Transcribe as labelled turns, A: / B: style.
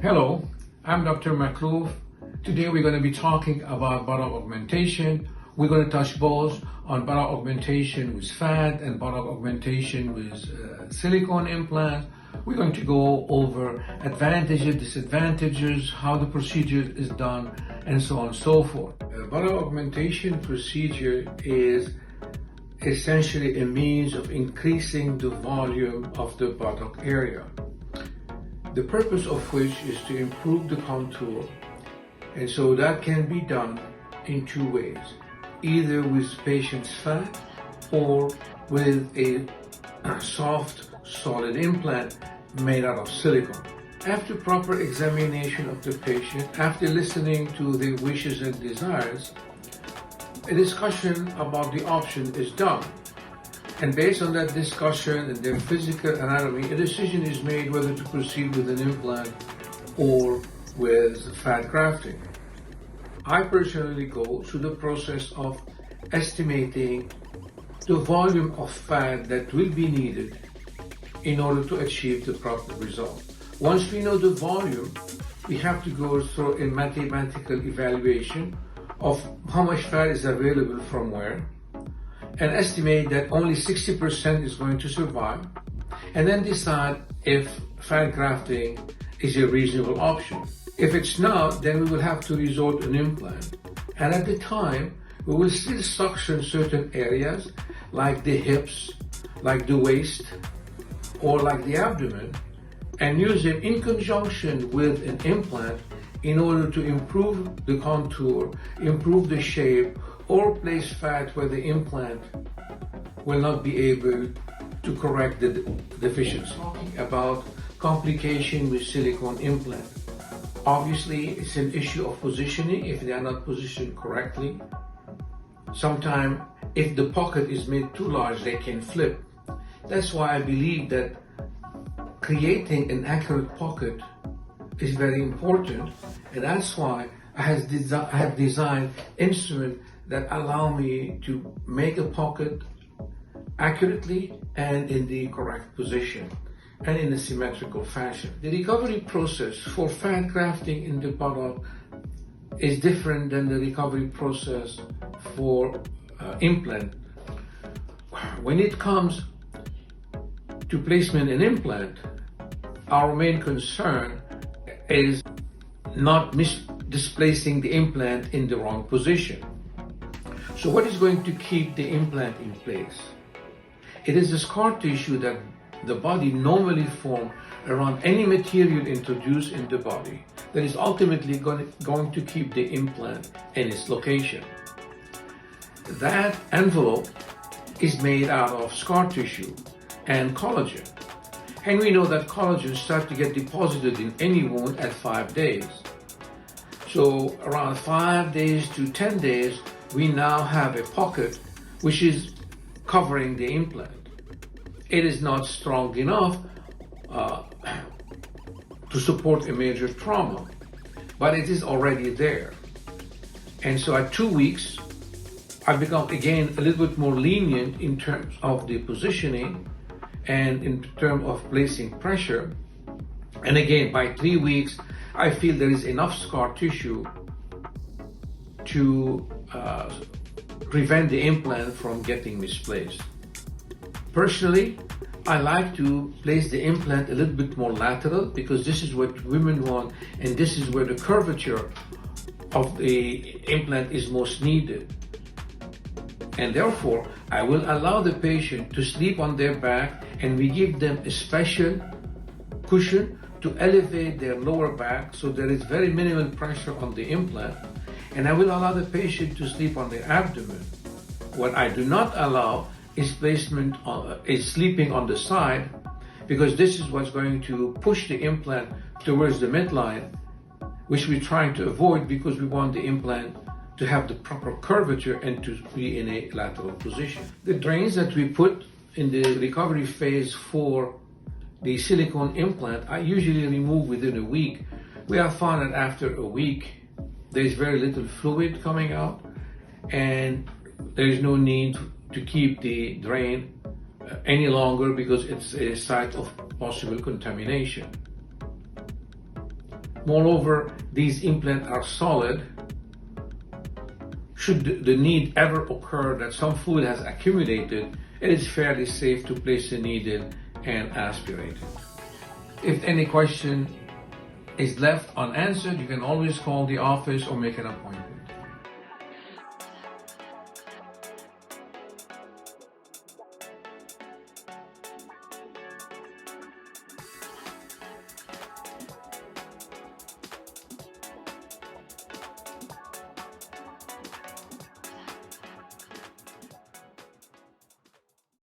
A: Hello, I'm Dr. Makhlouf. Today we're going to be talking about buttock augmentation. We're going to touch both on buttock augmentation with fat and buttock augmentation with silicone implant. We're going to go over advantages, disadvantages, how the procedure is done, and so on and so forth. Buttock augmentation procedure is essentially a means of increasing the volume of the buttock area. The purpose of which is to improve the contour, and so that can be done in two ways, either with patient's fat or with a soft solid implant made out of silicone. After proper examination of the patient, after listening to their wishes and desires, a discussion about the option is done. And based on that discussion and their physical anatomy, a decision is made whether to proceed with an implant or with fat grafting. I personally go through the process of estimating the volume of fat that will be needed in order to achieve the proper result. Once we know the volume, we have to go through a mathematical evaluation of how much fat is available from where, and estimate that only 60% is going to survive, and then decide if fat grafting is a reasonable option. If it's not, then we will have to resort to an implant. And at the time, we will still suction certain areas like the hips, like the waist, or like the abdomen, and use it in conjunction with an implant in order to improve the contour, improve the shape, or place fat where the implant will not be able to correct the deficiency. Talking about complication with silicone implant. Obviously, it's an issue of positioning if they are not positioned correctly. Sometimes, if the pocket is made too large, they can flip. That's why I believe that creating an accurate pocket is very important, and that's why I have designed instruments that allow me to make a pocket accurately and in the correct position and in a symmetrical fashion. The recovery process for fat grafting in the buttock is different than the recovery process for implant. When it comes to placement in implant, our main concern is not displacing the implant in the wrong position. So what is going to keep the implant in place? It is the scar tissue that the body normally forms around any material introduced in the body that is ultimately going to keep the implant in its location. That envelope is made out of scar tissue and collagen. And we know that collagen starts to get deposited in any wound at 5 days. So around 5 days to 10 days, we now have a pocket which is covering the implant. It is not strong enough to support a major trauma, but it is already there. And so at 2 weeks, I become again a little bit more lenient in terms of the positioning and in terms of placing pressure. And again, by 3 weeks, I feel there is enough scar tissue to prevent the implant from getting misplaced. Personally, I like to place the implant a little bit more lateral because this is what women want, and this is where the curvature of the implant is most needed. And therefore, I will allow the patient to sleep on their back, and we give them a special cushion to elevate their lower back so there is very minimal pressure on the implant. And I will allow the patient to sleep on their abdomen. What I do not allow is sleeping on the side, because this is what's going to push the implant towards the midline, which we're trying to avoid because we want the implant to have the proper curvature and to be in a lateral position. The drains that we put in the recovery phase for the silicone implant, I usually remove within a week. We have found that after a week, there is very little fluid coming out, and there is no need to keep the drain any longer because it's a site of possible contamination. Moreover, these implants are solid. Should the need ever occur that some fluid has accumulated, it is fairly safe to place the needle and aspirate it. If any question is left unanswered, you can always call the office or make an appointment.